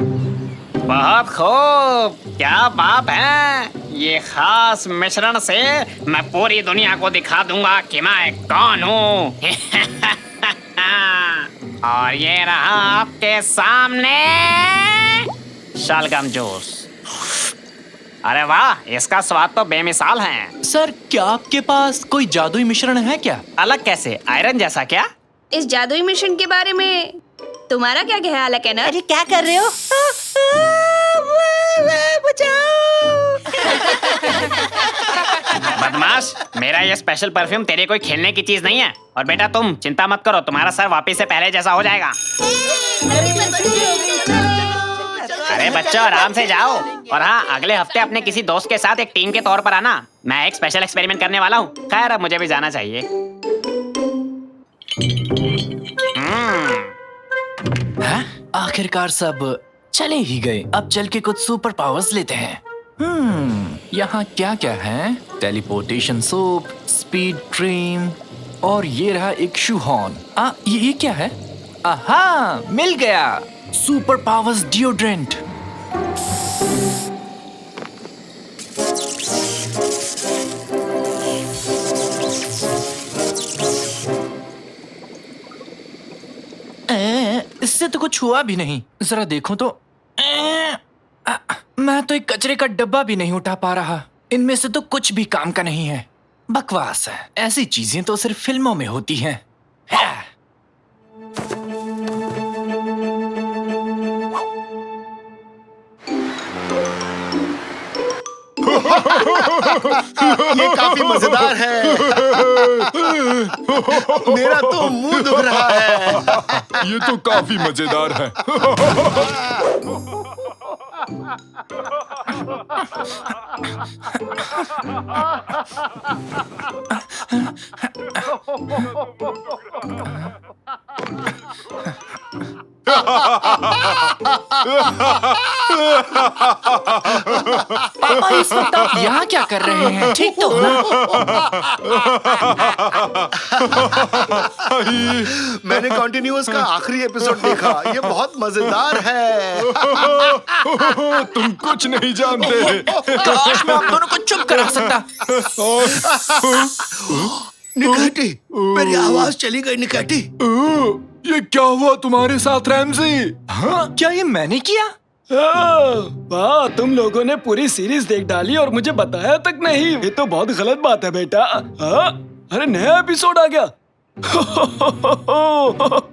बहुत खूब, क्या बात है। ये खास मिश्रण से मैं पूरी दुनिया को दिखा दूंगा कि मैं कौन हूँ। और ये रहा आपके सामने शलगम जूस। अरे वाह, इसका स्वाद तो बेमिसाल है। सर, क्या आपके पास कोई जादुई मिश्रण है क्या? अलग कैसे, आयरन जैसा क्या? इस जादुई मिशन के बारे में तुम्हारा क्या ख्याल है केनर? अरे क्या कर रहे हो? बदमाश, मेरा ये स्पेशल परफ्यूम तेरे कोई खेलने की चीज नहीं है। और बेटा तुम चिंता मत करो, तुम्हारा सर वापिस से पहले जैसा हो जाएगा। अरे बच्चों, आराम से जाओ। और हाँ, अगले हफ्ते अपने किसी दोस्त के साथ एक टीम के तौर पर आना। मैं एक स्पेशल एक्सपेरिमेंट करने वाला हूँ। खैर, अब मुझे भी जाना चाहिए। हैं? आखिरकार सब चले ही गए। अब चल के कुछ सुपर पावर्स लेते हैं। यहाँ क्या क्या है? टेलीपोर्टेशन सोप, स्पीड ड्रीम, और ये रहा एक शू हॉर्न। ये क्या है? आहा, मिल गया। Super powers deodorant. इससे तो कुछ हुआ भी नहीं। जरा देखो तो। मैं तो एक कचरे का डब्बा भी नहीं उठा पा रहा। इनमें से तो कुछ भी काम का नहीं है। बकवास है। ऐसी चीजें तो सिर्फ फिल्मों में होती हैं। ये काफी मजेदार है। मेरा तो मुंह दुख रहा है। ये तो काफी मजेदार है। पापा, इस वक्त आप यहाँ क्या कर रहे हैं? ठीक तो हो ना? मैंने कॉन्टिन्यूअस का आखिरी एपिसोड देखा। ये बहुत मजेदार है। तुम कुछ नहीं जानते। काश मैं आप दोनों को चुप करा सकता। निकैटी, मेरी आवाज चली गई। निकैटी, ये क्या हुआ तुम्हारे साथ रैमजी? हाँ, क्या ये मैंने किया? वाह, तुम लोगों ने पूरी सीरीज देख डाली और मुझे बताया तक नहीं। ये तो बहुत गलत बात है बेटा। अरे नया एपिसोड आ गया।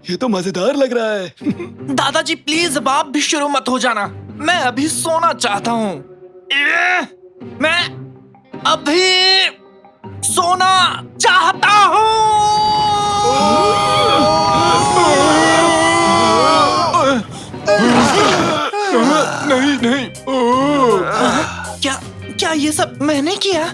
ये तो मजेदार लग रहा है। दादाजी प्लीज अब आप भी शुरू मत हो जाना। मैं अभी सोना चाहता हूँ। मैं अभी सोना चाहता नहीं नहीं। क्या क्या ये सब मैंने किया?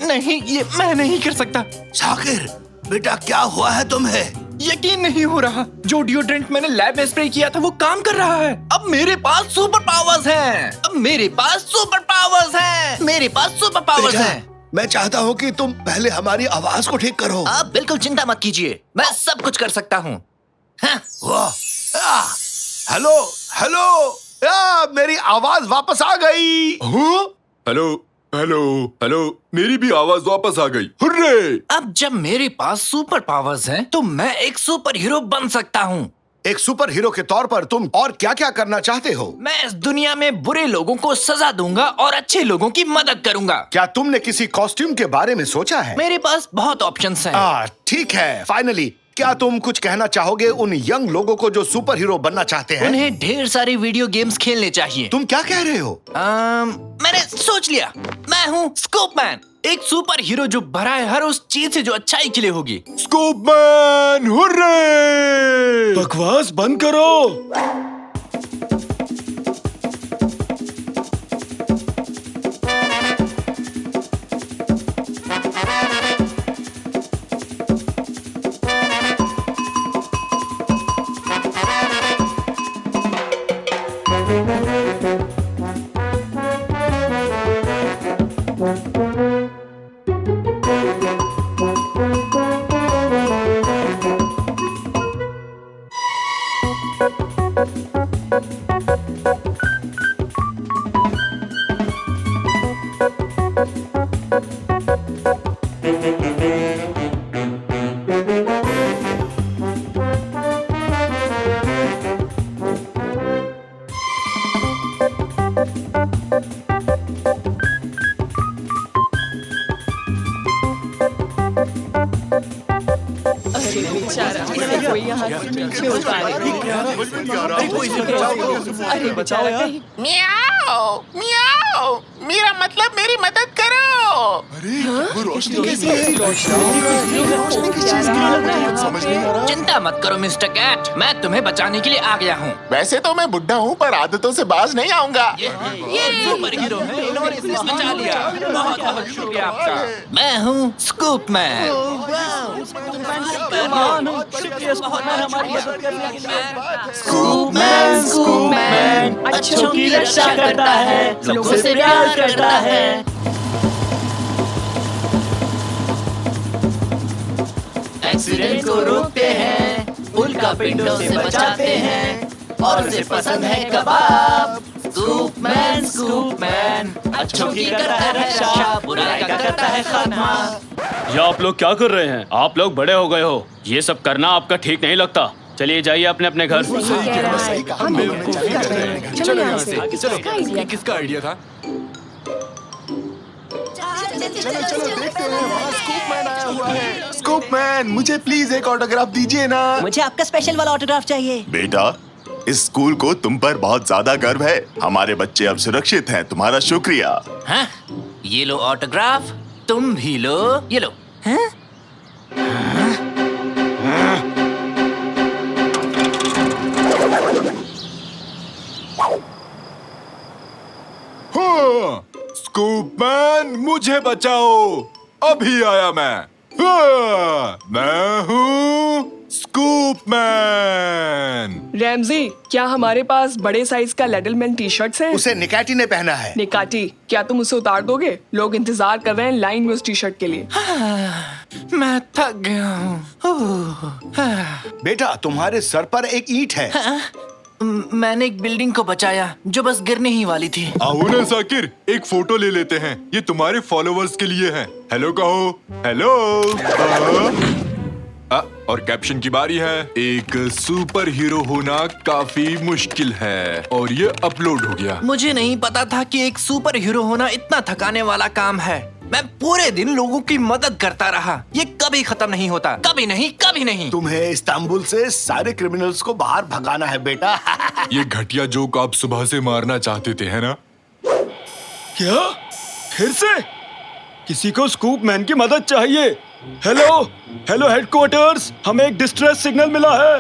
नहीं, ये मैं नहीं कर सकता। शाकिर बेटा, क्या हुआ है तुम्हें? यकीन नहीं हो रहा। जो डिओड्रेंट मैंने लैब में स्प्रे किया था वो काम कर रहा है। अब मेरे पास सुपर पावर्स हैं। मेरे पास सुपर पावर्स हैं। मैं चाहता हूँ कि तुम पहले हमारी आवाज को ठीक करो। आप बिल्कुल चिंता मत कीजिए, मैं सब कुछ कर सकता हूँ। हेलो हेलो, मेरी आवाज वापस आ गई। हेलो हेलो हेलो, मेरी भी आवाज वापस आ गई। हुर्रे! अब जब मेरे पास सुपर पावर्स हैं, तो मैं एक सुपर हीरो बन सकता हूँ। एक सुपर हीरो के तौर पर तुम और क्या क्या करना चाहते हो? मैं इस दुनिया में बुरे लोगों को सजा दूंगा और अच्छे लोगों की मदद करूंगा। क्या तुमने किसी कॉस्ट्यूम के बारे में सोचा है? मेरे पास बहुत ऑप्शंस हैं। ठीक है। फाइनली, क्या तुम कुछ कहना चाहोगे उन यंग लोगों को जो सुपर हीरो बनना चाहते हैं? उन्हें ढेर सारी वीडियो गेम्स खेलने चाहिए। तुम क्या कह रहे हो? मैंने सोच लिया। मैं हूँ स्कोपमैन, एक सुपर हीरो जो भरा है हर उस चीज से जो अच्छाई के लिए होगी। स्कोपमैन, हुर्रे! बकवास बंद करो। अरे बचाओ यार। मियाओ मियाओ, मेरा मतलब मेरी मदद करो। चिंता मत करो मिस्टर कैट, मैं तुम्हें बचाने के लिए आ गया हूँ। वैसे तो मैं बुढ़ा हूँ पर आदतों से बाज नहीं आऊंगा। ये सुपर हीरो है, इन्होंने इसे बचा लिया। बहुत बहुत शुक्रिया आपका। मैं हूँ स्कूप मैन। स्कूप मैन अच्छों की रक्षा करता है, लोगों से प्यार करता है। एक्सीडेंट को रोकते हैं, उल्का पिंडों से बचाते हैं, और उसे पसंद है कबाब। स्कूप मैन अच्छों की करता है रक्षा, बुराई का करता है खात्मा। ये आप लोग क्या कर रहे हैं? आप लोग बड़े हो गए हो, ये सब करना आपका ठीक नहीं लगता। चलिए जाइए अपने अपने घर। चलो यहाँ से, ये किसका आइडिया था? स्कूप मैन, मुझे प्लीज एक ऑटोग्राफ दीजिए ना। मुझे आपका स्पेशल वाला ऑटोग्राफ चाहिए। बेटा, इस स्कूल को तुम पर बहुत ज्यादा गर्व है। हमारे बच्चे अब सुरक्षित हैं। तुम्हारा शुक्रिया। हाँ? ये लो ऑटोग्राफ, तुम भी लो, ये लो। हाँ? स्कूप मैन, मुझे बचाओ, अभी आया मैं। मैं हूँ स्कूप मैन। रैमजी, क्या हमारे पास बड़े साइज का लेडलमैन टी शर्ट्स हैं? उसे निकाटी ने पहना है। निकाटी, क्या तुम उसे उतार दोगे? लोग इंतजार कर रहे हैं लाइन में उस टी शर्ट के लिए। मैं थक गया हूँ। बेटा, तुम्हारे सर पर एक ईंट है। मैंने एक बिल्डिंग को बचाया जो बस गिरने ही वाली थी। आओ ना साकिर, एक फोटो ले लेते हैं। ये तुम्हारे फॉलोवर्स के लिए है। हेलो कहो। हेलो। और कैप्शन की बारी है। एक सुपर हीरो होना काफी मुश्किल है, और ये अपलोड हो गया। मुझे नहीं पता था कि एक सुपर हीरो होना इतना थकाने वाला काम है। मैं पूरे दिन लोगों की मदद करता रहा। ये कभी खत्म नहीं होता, कभी नहीं, कभी नहीं। तुम्हें इस्तांबुल से सारे क्रिमिनल्स को बाहर भगाना है बेटा। ये घटिया जोक आप सुबह से मारना चाहते थे, है ना? क्या? फिर से? किसी को स्कूप मैन की मदद चाहिए। हेलो हेलो हेडक्वार्टर्स, हमें एक डिस्ट्रेस सिग्नल मिला है।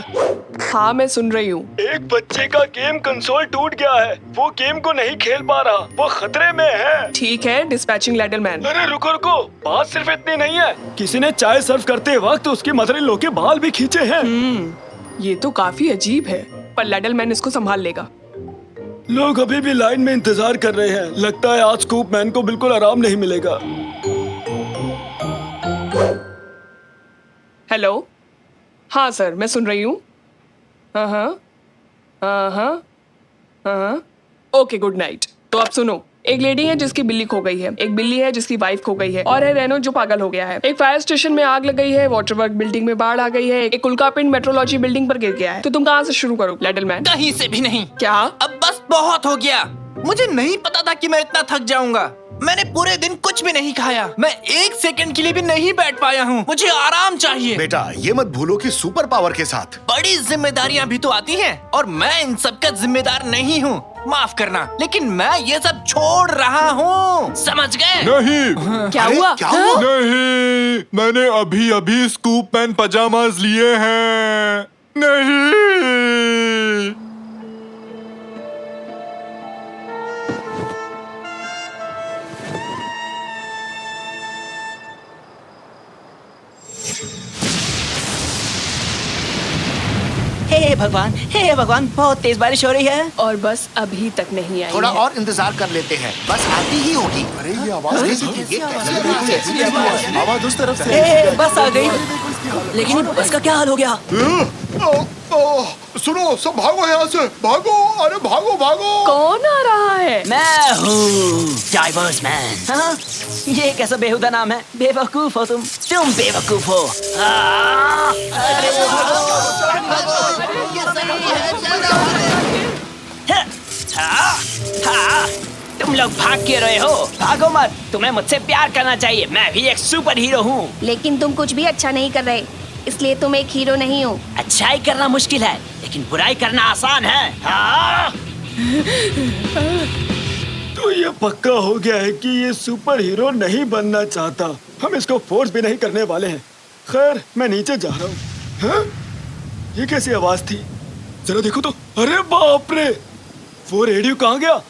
हाँ, मैं सुन रही हूँ। एक बच्चे का गेम कंसोल टूट गया है, वो गेम को नहीं खेल पा रहा, वो खतरे में है। ठीक है, डिस्पैचिंग लेडलमैन। अरे रुको रुको, बात सिर्फ इतनी नहीं है। किसी ने चाय सर्व करते वक्त उसकी मदर इन लॉ के बाल भी खींचे हैं। ये तो काफी अजीब है, पर लेडलमैन इसको संभाल लेगा। लोग अभी भी लाइन में इंतजार कर रहे हैं। लगता है आज स्कूप मैन को बिल्कुल आराम नहीं मिलेगा। हेलो, हाँ सर, मैं सुन रही हूँ। Okay, good night. तो अब सुनो, एक लेडी है जिसकी बिल्ली खो गई है, एक बिल्ली है जिसकी वाइफ खो गई है, और है रेनो जो पागल हो गया है। एक फायर स्टेशन में आग लग गई है, वाटर वर्क बिल्डिंग में बाढ़ आ गई है, एक उल्कापिंड मेट्रोलॉजी बिल्डिंग पर गिर गया है। तो तुम कहाँ से शुरू करो लेडलमैन? कहीं से भी नहीं। क्या? अब बस बहुत हो गया। मुझे नहीं पता था कि मैं इतना थक जाऊंगा। मैंने पूरे दिन कुछ भी नहीं खाया। मैं एक सेकंड के लिए भी नहीं बैठ पाया हूँ। मुझे आराम चाहिए। बेटा, ये मत भूलो कि सुपर पावर के साथ बड़ी जिम्मेदारियाँ भी तो आती हैं, और मैं इन सब का जिम्मेदार नहीं हूँ। माफ करना, लेकिन मैं ये सब छोड़ रहा हूँ। समझ गए? नहीं। क्या अरे, हुआ? क्या हुआ? नहीं, मैंने अभी अभी स्कूप मैन पजामाज लिए हैं। नहीं। हे भगवान, बहुत तेज बारिश हो रही है। और बस अभी तक नहीं आई थोड़ा है। और इंतजार कर लेते हैं, बस आती ही होगी। अरे ये आवाज कैसी थी? आवाज उस तरफ से। हे, बस आ गई। लेकिन बस का क्या हाल हो गया? सुनो, सब भागो यहाँ से, भागो। अरे भागो भागो। कौन आ रहा है? मैं हूँ डाइवर्स मैन। हाँ? ये कैसा बेहुदा नाम है? बेवकूफ हो तुम बेवकूफ हो। अरे तुम लोग भाग क्यों रहे हो? भागो मत, तुम्हें मुझसे प्यार करना चाहिए। मैं भी एक सुपर हीरो हूँ। लेकिन तुम कुछ भी अच्छा नहीं कर रहे। इसलिए तुम एक हीरो नहीं हो। अच्छाई करना मुश्किल है लेकिन बुराई करना आसान है। हाँ? तो ये पक्का हो गया है कि ये सुपर हीरो नहीं बनना चाहता। हम इसको फोर्स भी नहीं करने वाले हैं। खैर, मैं नीचे जा रहा हूँ। हाँ? ये कैसी आवाज थी? जरा देखो तो। अरे बाप रे, वो रेडियो कहाँ गया?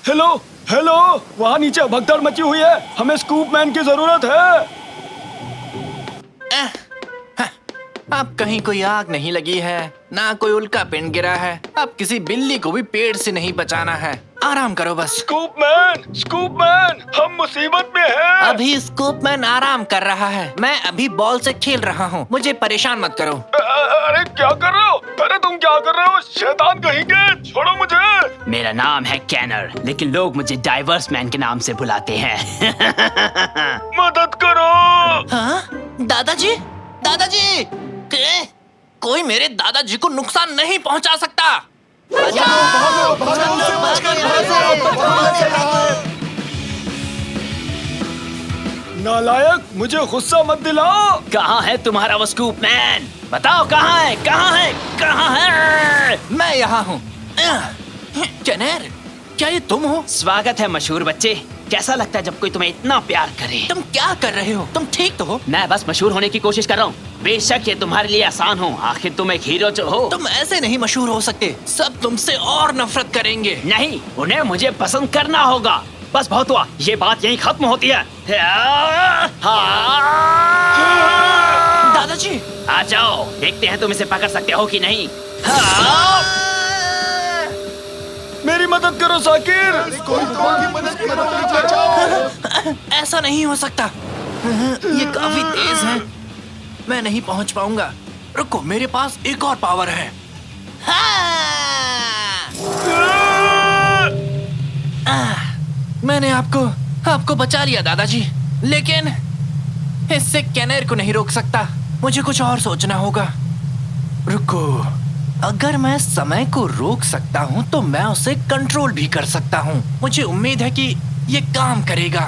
हेलो हेलो, वहाँ नीचे भगदड़ मची हुई है। हमें स्कूप मैन की जरूरत है। अब कहीं कोई आग नहीं लगी है, ना कोई उल्का पिंड गिरा है। अब किसी बिल्ली को भी पेड़ से नहीं बचाना है। आराम करो बस। स्कूप मैन, हम मुसीबत में हैं। अभी स्कूप मैन आराम कर रहा है। मैं अभी बॉल से खेल रहा हूँ। मुझे परेशान मत करो। अरे क्या कर रहे हो? अरे तुम क्या कर रहे हो? शैतान कहेंगे, छोड़ो मुझे। मेरा नाम है कैनर, लेकिन लोग मुझे डाइवर्स मैन के नाम से बुलाते हैं। मदद करो। हाँ? दादाजी, दादाजी, कोई मेरे दादाजी को नुकसान नहीं पहुंचा सकता। नालायक, मुझे गुस्सा मत दिलाओ। कहाँ है तुम्हारा वो स्कूप मैन? बताओ कहाँ है, कहाँ है, कहाँ है? मैं यहाँ हूँ। कैनर, क्या ये तुम हो? स्वागत है मशहूर बच्चे। कैसा लगता है जब कोई तुम्हें इतना प्यार करे? तुम क्या कर रहे हो? तुम ठीक तो हो? मैं बस मशहूर होने की कोशिश कर रहा हूँ। बेशक ये तुम्हारे लिए आसान हो, आखिर तुम एक हीरो जो हो। तुम ऐसे नहीं मशहूर हो सकते। सब तुमसे और नफरत करेंगे। नहीं, उन्हें मुझे पसंद करना होगा। बस बहुत हुआ, ये बात यहीं खत्म होती है। दादाजी, आ जाओ, देखते हैं तुम इसे पकड़ सकते हो कि नहीं। मेरी मदद करो साकिर। ऐसा नहीं हो सकता। ये काफी तेज है। मैं नहीं पहुंच पाऊंगा। रुको, मेरे पास एक और पावर है। मैंने आपको बचा लिया दादाजी, लेकिन इससे कैनर को नहीं रोक सकता। मुझे कुछ और सोचना होगा। रुको, अगर मैं समय को रोक सकता हूँ तो मैं उसे कंट्रोल भी कर सकता हूँ। मुझे उम्मीद है कि ये काम करेगा।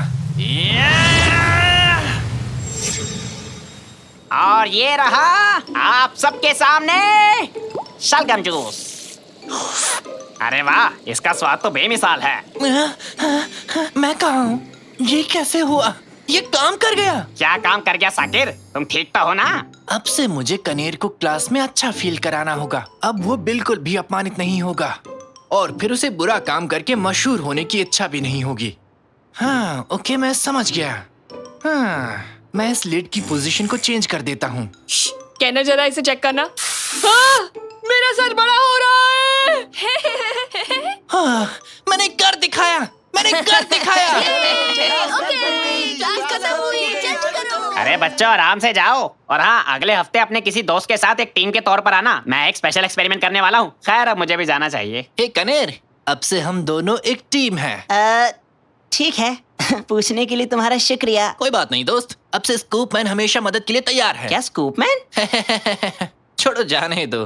और ये रहा आप सबके सामने शलगम जूस। अरे वाह, इसका स्वाद तो बेमिसाल है। मैं कहाँ हूँ? ये कैसे हुआ? ये काम कर गया। क्या काम कर गया साकिर? तुम ठीक तो हो ना? अब से मुझे कनेर को क्लास में अच्छा फील कराना होगा। अब वो बिल्कुल भी अपमानित नहीं होगा और फिर उसे बुरा काम करके मशहूर होने की इच्छा भी नहीं होगी। हाँ, ओके, मैं समझ गया। हाँ, मैं इस लिड की पोजीशन को चेंज कर देता हूँ। कैनर, जरा इसे चेक करना। मेरा सर बड़ा हो रहा है। हाँ, मैंने कर दिखाया। अरे बच्चों, आराम से जाओ। और हाँ, अगले हफ्ते अपने किसी दोस्त के साथ एक टीम के तौर पर आना। मैं एक स्पेशल एक्सपेरिमेंट करने वाला हूँ। खैर, अब मुझे भी जाना चाहिए। हे कनेर, अब से हम दोनों एक टीम हैं। ठीक है। पूछने के लिए तुम्हारा शुक्रिया। कोई बात नहीं दोस्त, अब से स्कूप मैन हमेशा मदद के लिए तैयार है। क्या स्कूप मैन? छोड़ो, जाने दो।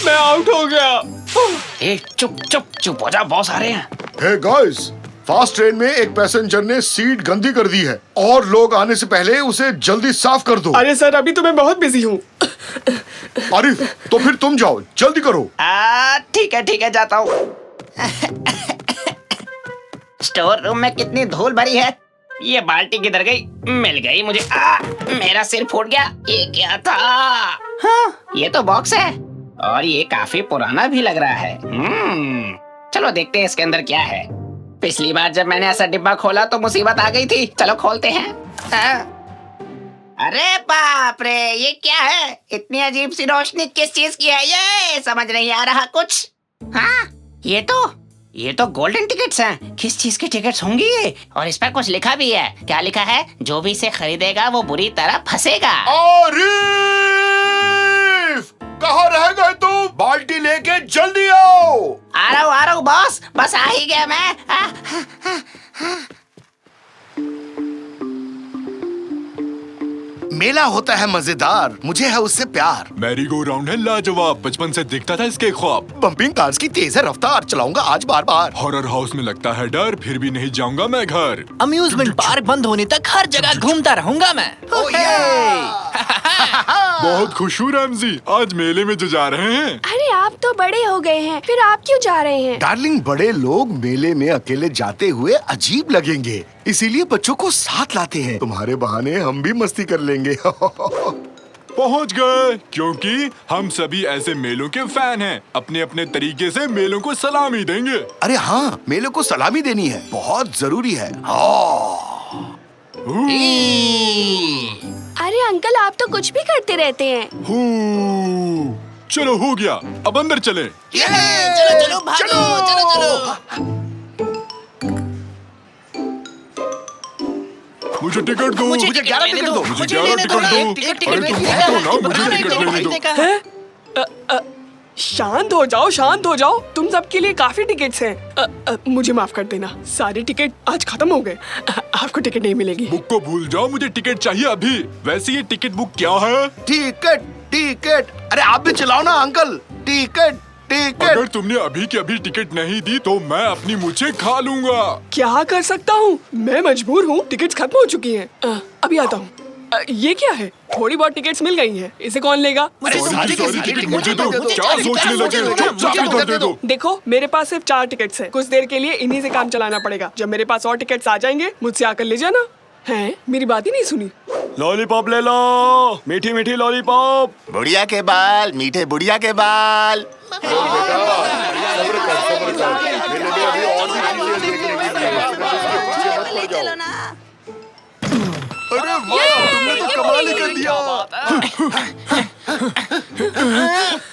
मैं आउट हो गया। चुप हो जा, बॉस आ रहे हैं। हे गाइस, फास्ट ट्रेन में एक पैसेंजर ने सीट गंदी कर दी है और लोग आने से पहले उसे जल्दी साफ कर दो। अरे सर, अभी तो मैं बहुत बिजी हूँ। आरिफ, तो फिर तुम जाओ, जल्दी करो। ठीक है, जाता हूँ। स्टोर रूम में कितनी धूल भरी है। ये बाल्टी किधर गई? मिल गई मुझे। मेरा सिर फूट गया। ये क्या था? हाँ, ये तो बॉक्स है और ये काफी पुराना भी लग रहा है। चलो देखते हैं इसके अंदर क्या है। पिछली बार जब मैंने ऐसा डिब्बा खोला तो मुसीबत आ गई थी। चलो खोलते हैं। अरे बाप रे, ये क्या है? इतनी अजीब सी रोशनी किस चीज की है? ये समझ नहीं आ रहा कुछ। हाँ, ये तो गोल्डन टिकट्स हैं। किस चीज के टिकट्स होंगी ये? और इस पर कुछ लिखा भी है। क्या लिखा है? जो भी इसे खरीदेगा वो बुरी तरह फंसेगा। आरिफ, कहाँ रह गए तुम? बाल्टी लेके जल्दी आओ। आ रहा हूँ बॉस, बस आ ही गया मैं। मेला होता है मजेदार, मुझे है उससे प्यार। मैरी गो राउंड है लाजवाब, बचपन से दिखता था इसके ख्वाब। बम्पिंग कार्स की तेज है रफ्तार, चलाऊंगा आज बार बार। हॉरर हाउस में लगता है डर, फिर भी नहीं जाऊंगा मैं घर। अम्यूजमेंट पार्क बंद होने तक हर जगह घूमता रहूंगा मैं। बहुत खुश हूँ रैमजी, आज मेले में जो जा रहे हैं। अरे आप तो बड़े हो गए हैं, फिर आप क्यों जा रहे हैं? डार्लिंग, बड़े लोग मेले में अकेले जाते हुए अजीब लगेंगे, इसीलिए बच्चों को साथ लाते हैं। तुम्हारे बहाने हम भी मस्ती कर लेंगे। पहुँच गए, क्योंकि हम सभी ऐसे मेलों के फैन हैं। अपने अपने तरीके से मेलों को सलामी देंगे। अरे हाँ, मेलों को सलामी देनी है, बहुत जरूरी है। अरे अंकल, आप तो कुछ भी करते रहते हैं। चलो हो गया, अब अंदर चले। चलो चलो भागो, चलो चलो। मुझे टिकट दो। मुझे 11 टिकट दो। मुझे 11 टिकट दो। अरे तुम भागो ना, मुझे टिकट लेने दो। शांत हो जाओ, शांत हो जाओ। तुम सबके लिए काफी टिकट्स हैं। मुझे माफ कर देना, सारे टिकट आज खत्म हो गए। आपको टिकट नहीं मिलेगी। बुक को भूल जाओ, मुझे टिकट चाहिए अभी। वैसे ये टिकट बुक क्या है? टिकट टिकट, अरे आप भी चलाओ ना अंकल। Ticket ticket. अगर तुमने अभी की अभी टिकट नहीं दी तो मैं अपनी मुझे खा लूंगा। क्या कर सकता हूँ, मैं मजबूर हूँ। टिकट्स खत्म हो चुकी हैं। अभी आता हूँ। ये क्या है? थोड़ी बहुत टिकट्स मिल गई हैं। इसे कौन लेगा? सारी टिकट मुझे दो। क्या सोचने लगे? चुपचाप इधर दे दो। देखो, मेरे पास सिर्फ 4 टिकट्स हैं। कुछ देर के लिए इन्हीं से काम चलाना पड़ेगा। जब मेरे पास और टिकट्स आ जाएंगे, मुझसे आकर ले जाना। हैं? मेरी बात ही नहीं सुनी। लॉलीपॉप ले लो, मीठी मीठी लॉलीपॉप। बुढ़िया के बाल, मीठे बुढ़िया के बाल। चलो ना। अरे वाह, तुमने तो कमाल ही कर दिया।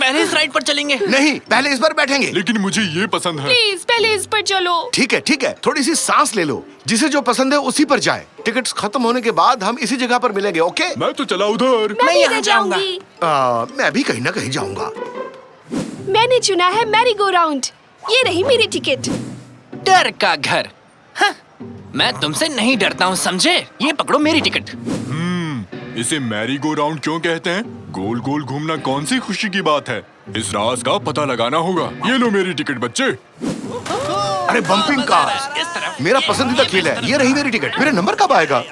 पहले इस राइड पर चलेंगे। नहीं, पहले इस पर बैठेंगे। लेकिन मुझे ये पसंद है। प्लीज पहले इस पर चलो। ठीक है, थोड़ी सी सांस ले लो। जिसे जो पसंद है उसी पर जाए। टिकट्स खत्म होने के बाद हम इसी जगह पर मिलेंगे, ओके? मैं तो चला उधर। मैं यहाँ जाऊंगी। मैं भी कहीं ना कहीं जाऊंगा। मैंने चुना है मैरी गो राउंड। ये रही मेरी टिकट। डर का घर। हाँ, मैं तुमसे नहीं डरता हूँ, समझे? ये पकड़ो मेरी टिकट। इसे मैरी गो राउंड क्यों कहते हैं? गोल गोल घूमना कौन सी खुशी की बात है? इस राज का पता लगाना होगा। ये लो मेरी टिकट बच्चे। अरे बम्पिंग कार्स मेरा पसंदीदा खेल है। ये रही मेरी टिकट। मेरा नंबर कब आएगा?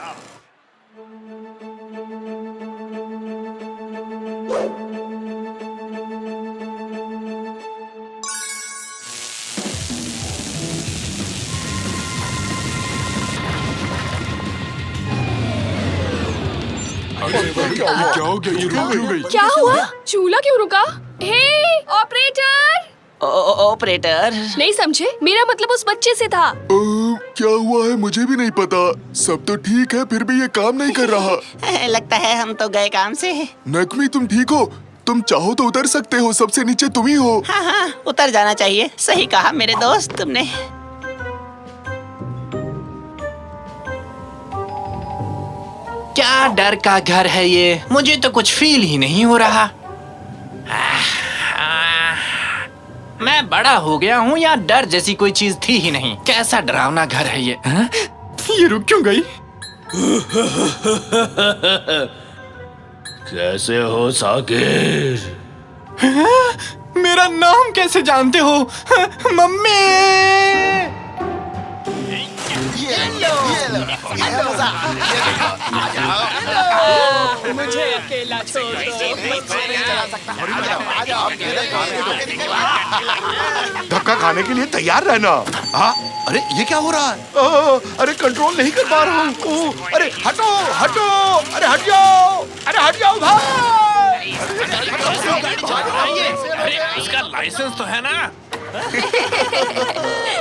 क्या हो गया? ये रुक क्यों गई? क्या हुआ? चूल्हा क्यों रुका? हे ऑपरेटर! ऑपरेटर नहीं समझे? मेरा मतलब उस बच्चे से था। क्या हुआ है मुझे भी नहीं पता। सब तो ठीक है, फिर भी ये काम नहीं कर रहा। लगता है हम तो गए काम से। नकमी, तुम ठीक हो? तुम चाहो तो उतर सकते हो, सबसे नीचे तुम ही हो। हाँ, उतर जाना चाहिए। सही कहा मेरे दोस्त तुमने। क्या डर का घर है ये? मुझे तो कुछ फील ही नहीं हो रहा। मैं बड़ा हो गया हूँ या डर जैसी कोई चीज थी ही नहीं। कैसा डरावना घर है ये? हाँ? ये रुक क्यों गई? कैसे हो साकिर? मेरा नाम कैसे जानते हो? मम्मी! मुझे अकेला छोड़ धक्का खाने के लिए तैयार रहना। हाँ, अरे ये क्या हो रहा है? अरे कंट्रोल नहीं कर पा रहा हूँ। अरे हटो हटो, अरे हट जाओ, अरे हट जाओ भाई। इसका लाइसेंस तो है ना?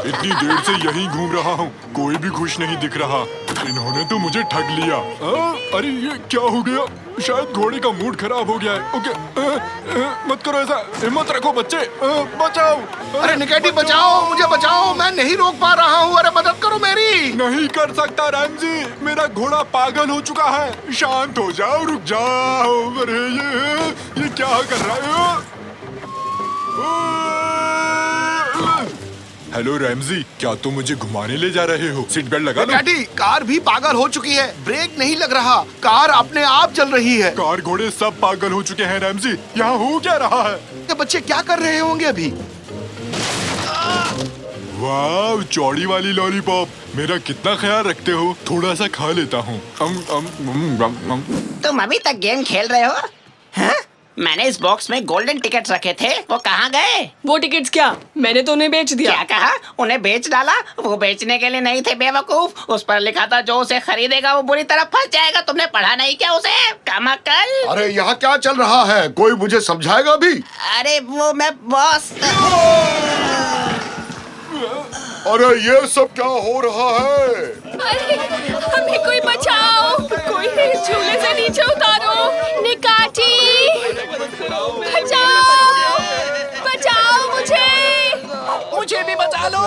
इतनी देर से यहीं घूम रहा हूँ, कोई भी खुश नहीं दिख रहा। इन्होंने तो मुझे ठग लिया। अरे ये क्या हो गया? शायद घोड़े का मूड खराब हो गया है। ओके, मत करो ऐसा। हिम्मत रखो बच्चे, बचाओ। अरे निकेटी बचाओ, मुझे बचाओ, मैं नहीं रोक पा रहा हूँ। अरे मदद करो मेरी। नहीं कर सकता रैमजी, मेरा घोड़ा पागल हो चुका है। शांत हो जाओ, रुक जाओ। अरे ये क्या कर रहा है? हेलो रैमजी, क्या तुम मुझे घुमाने ले जा रहे हो? सीट बेल्ट लगा लो। डैडी, कार भी पागल हो चुकी है, ब्रेक नहीं लग रहा, कार अपने आप चल रही है। कार घोड़े सब पागल हो चुके हैं रैमजी, यहाँ हो क्या रहा है? ये बच्चे क्या कर रहे होंगे अभी? वाह, चौड़ी वाली लॉलीपॉप, मेरा कितना ख्याल रखते हो। थोड़ा सा खा लेता हूँ। तुम अभी तक गेम खेल रहे हो? हाँ? मैंने इस बॉक्स में गोल्डन टिकट्स रखे थे, वो कहाँ गए? वो टिकट्स क्या? मैंने तो उन्हें बेच दिया। क्या कहा? उन्हें बेच डाला? वो बेचने के लिए नहीं थे बेवकूफ, उस पर लिखा था जो उसे खरीदेगा वो बुरी तरह फंस जाएगा। तुमने पढ़ा नहीं क्या उसे? कमाकल। अरे यहाँ क्या चल रहा है, कोई मुझे समझाएगा भी? अरे वो मैं बॉस। अरे ये सब क्या हो रहा है? अरे हमें कोई बचाओ, कोई इस झूले से नीचे उतारो। निकाटी, बचाओ, बचाओ मुझे भी बचा लो,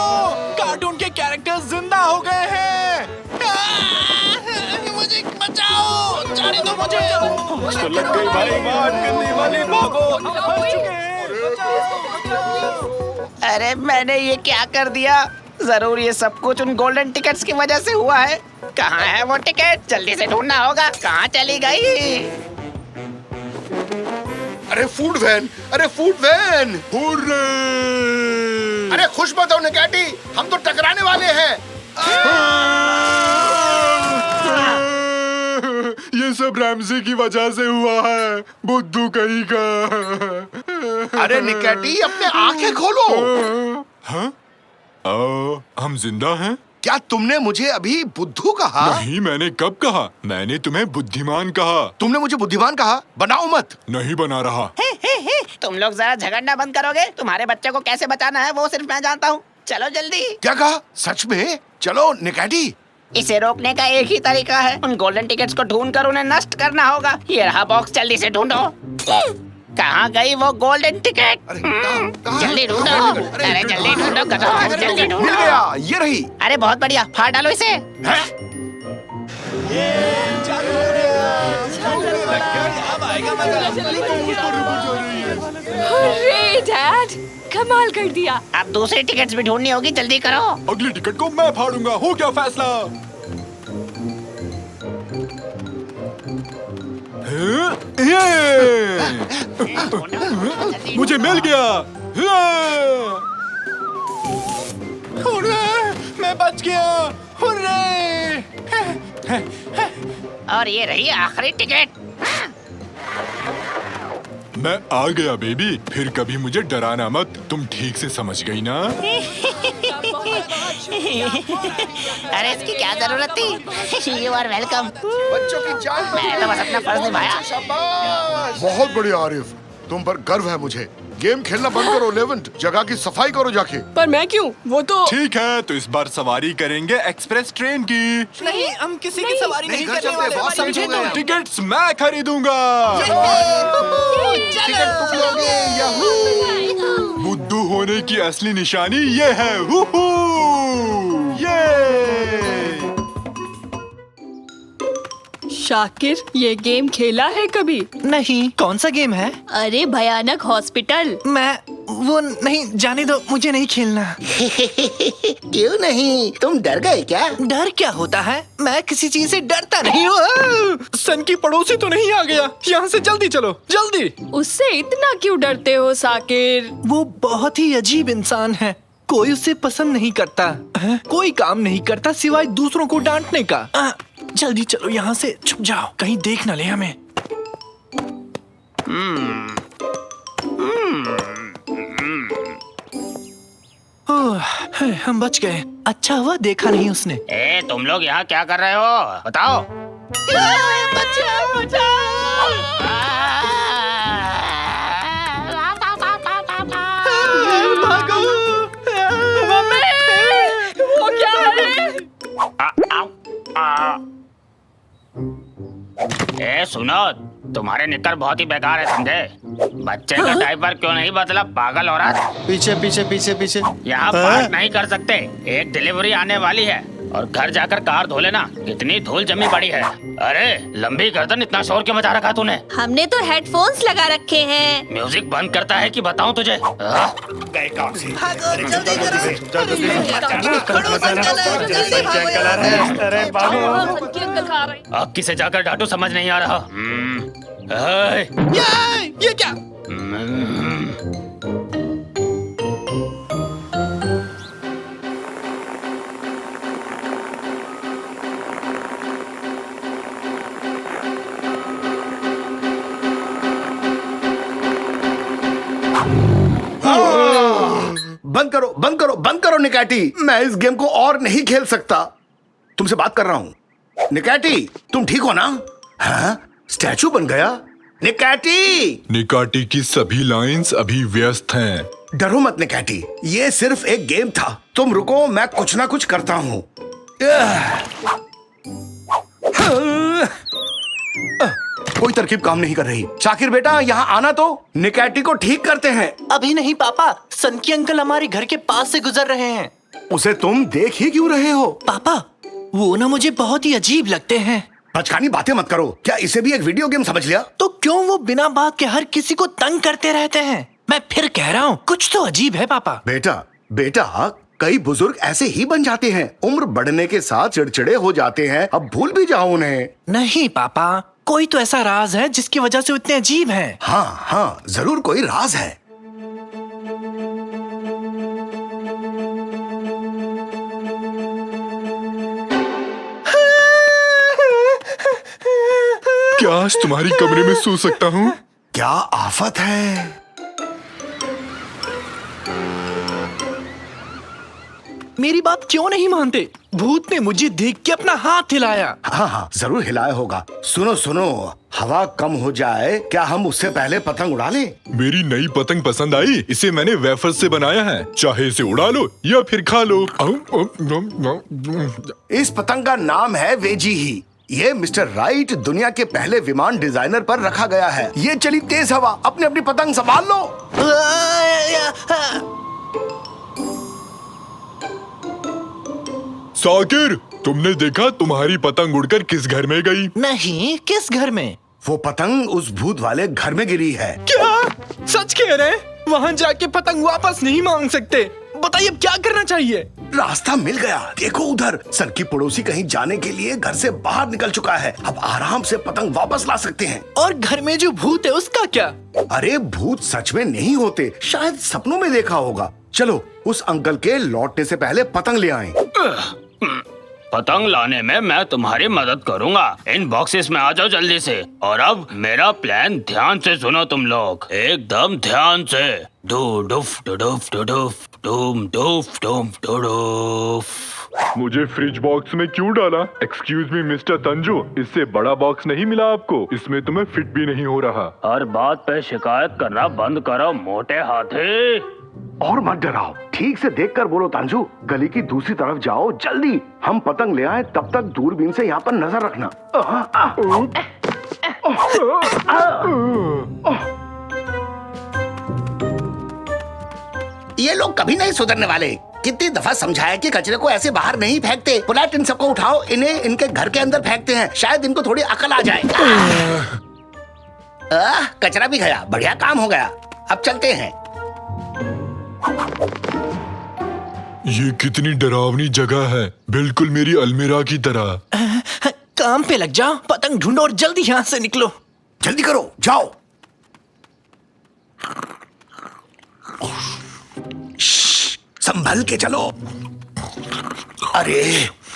कार्टून के कैरेक्टर्स जिंदा हो गए हैं। मुझे बचाओ, जाने दो मुझे। लग गई भाई बात करने वाले भागो। अरे मैंने ये क्या कर दिया? जरूर ये सब कुछ उन गोल्डन टिकट्स की वजह से हुआ है। कहाँ है वो टिकट? जल्दी से ढूंढना होगा। कहाँ चली गई? अरे फूड वैन, अरे फूड वैन। हुर्रे! अरे खुश मत हो निकाटी, हम तो टकराने वाले हैं। ये सब रैमजी की वजह से हुआ है, बुद्धू कहीं का। अरे निकाटी, अपने आंखें खोलो। हाँ? हम जिंदा हैं? क्या तुमने मुझे अभी बुद्धू कहा? नहीं, मैंने कब कहा? मैंने तुम्हें बुद्धिमान कहा। तुमने मुझे बुद्धिमान कहा? बनाओ मत। नहीं बना रहा। तुम लोग जरा झगड़ना बंद करोगे? तुम्हारे बच्चे को कैसे बचाना है वो सिर्फ मैं जानता हूँ। चलो जल्दी। क्या कहा? सच में? चलो निकाटी। इसे रोकने का एक ही तरीका है, उन गोल्डन टिकट्स को ढूंढकर उन्हें नष्ट करना होगा। ये रहा बॉक्स, जल्दी से ढूंढो। कहाँ गई वो गोल्डन टिकट? जल्दी ढूंढो। अरे जल्दी ढूंढो, जल्दी ढूंढो। मिल गया, ये रही। अरे बहुत बढ़िया, फाड़ डालो इसे। अरे डैड, कमाल कर दिया। अब दूसरी टिकट्स भी ढूंढनी होगी, जल्दी करो। अगली टिकट को मैं फाड़ूंगा। हो गया फैसला। मुझे मिल गया। हुर्रे! मैं बच गया। हुर्रे! और ये रही आखिरी टिकट। मैं आ गया बेबी, फिर कभी मुझे डराना मत। तुम ठीक से समझ गई ना? अरे इसकी क्या जरूरत थी? You are welcome. बच्चों की जान। मैंने तो बस अपना फर्ज निभाया। शाबाश। बहुत बढ़िया आरिफ, तुम पर गर्व है मुझे। गेम खेलना बंद करो लेवेंट, जगह की सफाई करो जाके। पर मैं क्यों? वो तो ठीक है, तो इस बार सवारी करेंगे एक्सप्रेस ट्रेन की। नहीं, हम किसी की सवारी नहीं करने वाले। बहुत समझे तो टिकट्स मैं खरीदूंगा। टिकट तुम लोगे। याहू। बुद्धू होने की असली निशानी ये है। हुहू! ये! शाकिर, ये गेम खेला है कभी? नहीं, कौन सा गेम है? अरे भयानक हॉस्पिटल। मैं वो नहीं, जाने दो, मुझे नहीं खेलना। क्यों नहीं? तुम डर गए क्या? डर क्या होता है? मैं किसी चीज से डरता नहीं हूँ। सन की पड़ोसी तो नहीं आ गया? यहाँ से जल्दी चलो, जल्दी। उससे इतना क्यों डरते हो साकिर? वो बहुत ही अजीब इंसान है। कोई उसे पसंद नहीं करता है? कोई काम नहीं करता सिवाय दूसरों को डांटने का। जल्दी चलो यहाँ से, छुप जाओ, कहीं देख न ले हमें। हम बच गए। अच्छा हुआ देखा नहीं उसने। ए, तुम लोग यहाँ क्या कर रहे हो? बताओ। भागो! वो क्या है? ए सुनो, तुम्हारे निक्कर बहुत ही बेकार है, समझे? बच्चे का डायपर क्यों नहीं बदला, पागल औरत? पीछे पीछे पीछे पीछे। यहाँ पार्क नहीं कर सकते, एक डिलीवरी आने वाली है और घर जाकर कार धो लेना। कितनी धूल जमी पड़ी है। अरे लंबी गर्दन, इतना शोर क्यों मचा रखा तूने? हमने तो हेडफोन्स लगा रखे हैं। म्यूजिक बंद करता है कि बताऊं तुझे? गए काम से। अब किसे जाकर डांटू समझ नहीं आ रहा। ये क्या? बंद करो निकैटी। मैं इस गेम को और नहीं खेल सकता। तुमसे बात कर रहा हूँ। निकैटी, तुम ठीक हो ना? हाँ? स्टैचू बन गया? निकाटी की सभी लाइंस अभी व्यस्त हैं। डरो मत निकैटी, ये सिर्फ एक गेम था। तुम रुको, मैं कुछ ना कुछ करता हूँ। कोई तरकीब काम नहीं कर रही। शाकिर बेटा, यहाँ आना तो निकैटी को ठीक करते हैं। अभी नहीं पापा, सनकी अंकल हमारे घर के पास से गुजर रहे हैं। उसे तुम देख ही क्यों रहे हो? पापा, वो ना मुझे बहुत ही अजीब लगते हैं। बचकानी बातें मत करो। क्या इसे भी एक वीडियो गेम समझ लिया? तो क्यों वो बिना बात के हर किसी को तंग करते रहते हैं? मैं फिर कह रहा हूँ, कुछ तो अजीब है पापा। बेटा, कई बुजुर्ग ऐसे ही बन जाते हैं। उम्र बढ़ने के साथ चिड़चिड़े हो जाते हैं। अब भूल भी जाओ उन्हें। नहीं पापा, कोई तो ऐसा राज है जिसकी वजह से इतने अजीब हैं। हाँ, जरूर कोई राज है। क्या आज तुम्हारी कमरे में सो सकता हूँ? क्या आफत है। मेरी बात क्यों नहीं मानते? भूत ने मुझे देख के अपना हाथ हिलाया। हाँ, जरूर हिलाया होगा। सुनो, हवा कम हो जाए, क्या हम उससे पहले पतंग उड़ा लें? मेरी नई पतंग पसंद आई? इसे मैंने वेफर से बनाया है। चाहे इसे उड़ा लो या फिर खा लो। इस पतंग का नाम है वेजी ही। ये मिस्टर राइट, दुनिया के पहले विमान डिजाइनर पर रखा गया है। ये चली तेज हवा, अपनी पतंग संभाल लो। साकिर, तुमने देखा तुम्हारी पतंग उड़कर किस घर में गई? नहीं, किस घर में? वो पतंग उस भूत वाले घर में गिरी है। क्या? सच कह रहे हैं? वहाँ जाके पतंग वापस नहीं मांग सकते? बताइए अब क्या करना चाहिए? रास्ता मिल गया। देखो उधर, सर की पड़ोसी कहीं जाने के लिए घर से बाहर निकल चुका है। अब आराम से पतंग वापस ला सकते हैं। और घर में जो भूत है उसका क्या? अरे भूत सच में नहीं होते, शायद सपनों में देखा होगा। चलो उस अंकल के लौटने से पहले पतंग ले आएं। पतंग लाने में मैं तुम्हारी मदद करूंगा। इन बॉक्सेस में आ जाओ जल्दी से। और अब मेरा प्लान ध्यान से सुनो तुम लोग, एकदम ध्यान से। डू डुफ डू डुफ डू डुफ डूम डुफ डूम डू डुफ। मुझे फ्रिज बॉक्स में क्यों डाला? एक्सक्यूज मी मिस्टर तंजू, इससे बड़ा बॉक्स नहीं मिला आपको? इसमें तुम्हें फिट भी नहीं हो रहा। हर बात पे शिकायत करना बंद करो मोटे हाथी। और मत डराओ, ठीक से देखकर बोलो तांजू। गली की दूसरी तरफ जाओ जल्दी। हम पतंग ले आए, तब तक दूरबीन से यहाँ पर नजर रखना। ये लोग कभी नहीं सुधरने वाले। कितनी दफा समझाया कि कचरे को ऐसे बाहर नहीं फेंकते। बुलेट, इन सबको उठाओ, इन्हें इनके घर के अंदर फेंकते हैं। शायद इनको थोड़ी अकल आ जाए। कचरा भी गया, बढ़िया काम हो गया। अब चलते हैं। ये कितनी डरावनी जगह है, बिल्कुल मेरी अलमीरा की तरह। काम पे लग जाओ, पतंग ढूंढो और जल्दी यहाँ से निकलो। जल्दी करो, जाओ। संभल के चलो। अरे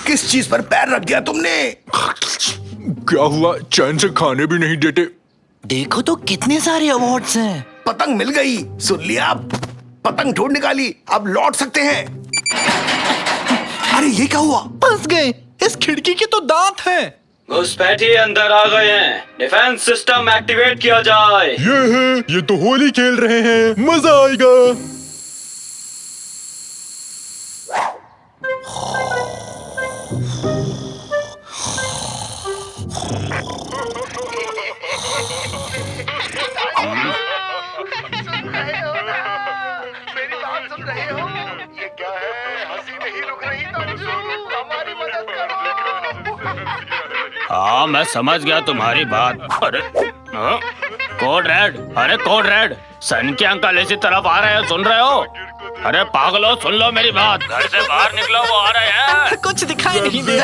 किस चीज पर पैर रख दिया तुमने? क्या हुआ? चैन से खाने भी नहीं देते। देखो तो कितने सारे अवार्ड्स हैं। पतंग मिल गई, सुन लिया? पतंग ढूंढ निकाली, अब लौट सकते हैं। अरे ये क्या हुआ? फंस गए। इस खिड़की के तो दांत हैं। घुसपैठिए अंदर आ गए हैं। डिफेंस सिस्टम एक्टिवेट किया जाए। ये तो होली खेल रहे हैं, मजा आएगा। हाँ मैं समझ गया तुम्हारी बात। अरे कोड रेड, अरे कोड रेड, सन के अंकल इसी तरफ आ रहे हैं, सुन रहे हो? अरे पागलो सुन लो मेरी बात, घर से बाहर निकलो, वो आ रहे हैं। कुछ दिखाई नहीं दे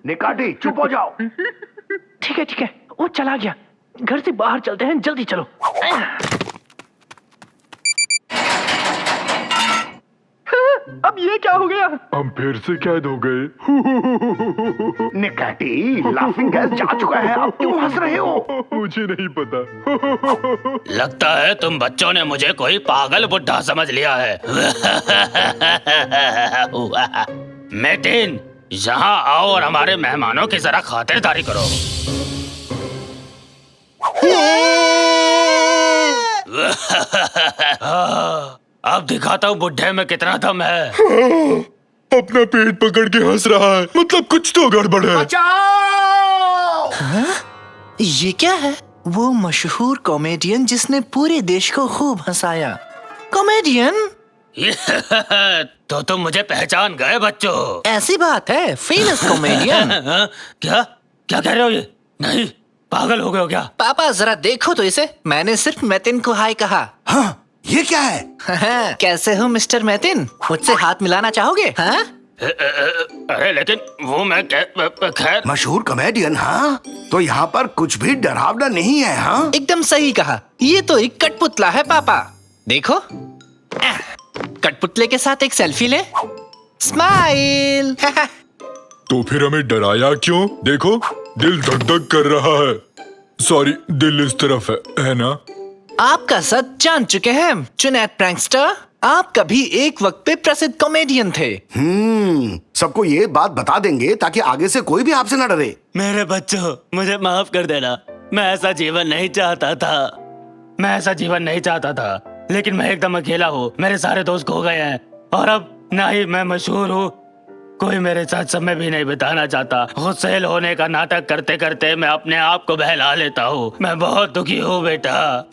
निकाटी चुप हो जाओ। ठीक है, वो चला गया। घर से बाहर चलते हैं, जल्दी चलो। अब ये क्या हो गया? हम फिर से कैद हो गए। निकाटी, लाफिंग गैस जा चुका है, अब क्यों हंस रहे हो? मुझे नहीं पता। लगता है तुम बच्चों ने मुझे कोई पागल बुड्ढा समझ लिया है। मेटिन, यहाँ आओ और हमारे मेहमानों की जरा खातिरदारी करो। अब दिखाता हूँ बुड्ढे में कितना दम है। अपना पेट पकड़ के हंस रहा है, मतलब कुछ तो गड़बड़ है। ये क्या है? वो मशहूर कॉमेडियन जिसने पूरे देश को खूब हंसाया। कॉमेडियन? तो तुम मुझे पहचान गए बच्चों? ऐसी बात है, फेमस कॉमेडियन। क्या क्या कह रहे हो ये? नहीं, पागल हो गए हो क्या? पापा जरा देखो तो इसे, मैंने सिर्फ मैतिन को हाय कहा। हाँ, ये क्या है? कैसे हो मिस्टर मैतिन? मुझसे हाथ मिलाना चाहोगे? हाँ? अरे लेकिन वो मैं खैर। मशहूर कॉमेडियन, हाँ? तो यहाँ पर कुछ भी डरावना नहीं है, हाँ? एकदम सही कहा, ये तो एक कठपुतला है पापा। देखो, कठपुतले के साथ एक सेल्फी ले। स्माइल। तो फिर हमें डराया क्यों? देखो, दिल धक धक कर रहा है। सॉरी, दिल इस तरफ है ना? आपका सच जान चुके हैं चुनैत प्रैंकस्टर। आप कभी एक वक्त पे प्रसिद्ध कॉमेडियन थे। सबको ये बात बता देंगे ताकि आगे से कोई भी आपसे न डरे। मेरे बच्चों, मुझे माफ कर देना, मैं ऐसा जीवन नहीं चाहता था। लेकिन मैं एकदम अकेला हूँ, मेरे सारे दोस्त खो गए हैं और अब ना ही मैं मशहूर हूँ, कोई मेरे साथ समय भी नहीं बिताना चाहता। गुस्सेल होने का नाटक करते करते मैं अपने आप को बहला लेता हूँ। मैं बहुत दुखी हूँ बेटा,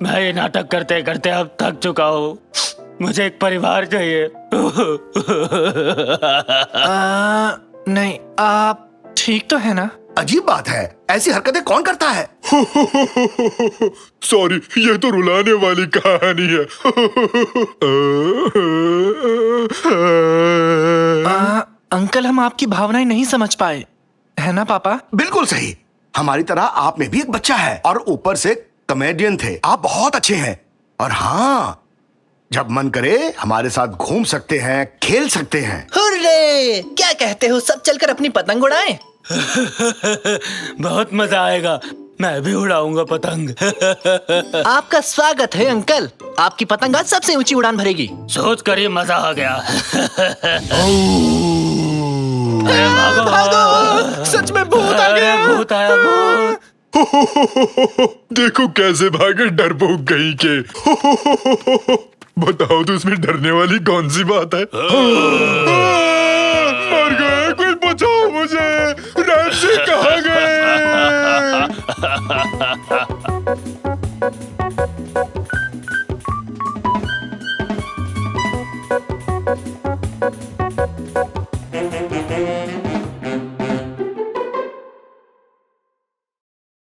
मैं ये नाटक करते करते अब थक चुका हूँ। मुझे एक परिवार चाहिए। नहीं, आप ठीक तो है ना? अजीब बात है, ऐसी हरकतें कौन करता है? सॉरी, ये तो रुलाने वाली कहानी है। अंकल, हम आपकी भावनाएं नहीं समझ पाए, है ना पापा? बिल्कुल सही, हमारी तरह आप में भी एक बच्चा है और ऊपर से कॉमेडियन थे। आप बहुत अच्छे हैं और हाँ, जब मन करे हमारे साथ घूम सकते हैं, खेल सकते हैं। हुर्रे! क्या कहते हो, सब चलकर अपनी पतंग उड़ाएं? बहुत मजा आएगा, मैं भी उड़ाऊंगा पतंग। आपका स्वागत है अंकल, आपकी पतंग आज सबसे ऊंची उड़ान भरेगी। सोच कर ही मजा आ गया। भागो! सच में भूत आ गया! भूत आया, भूत! देखो कैसे भागे डरपोक कहीं के। बताओ तो इसमें डरने वाली कौन सी बात है? मर गए, कोई बचाओ मुझे, रैंची कहाँ गए?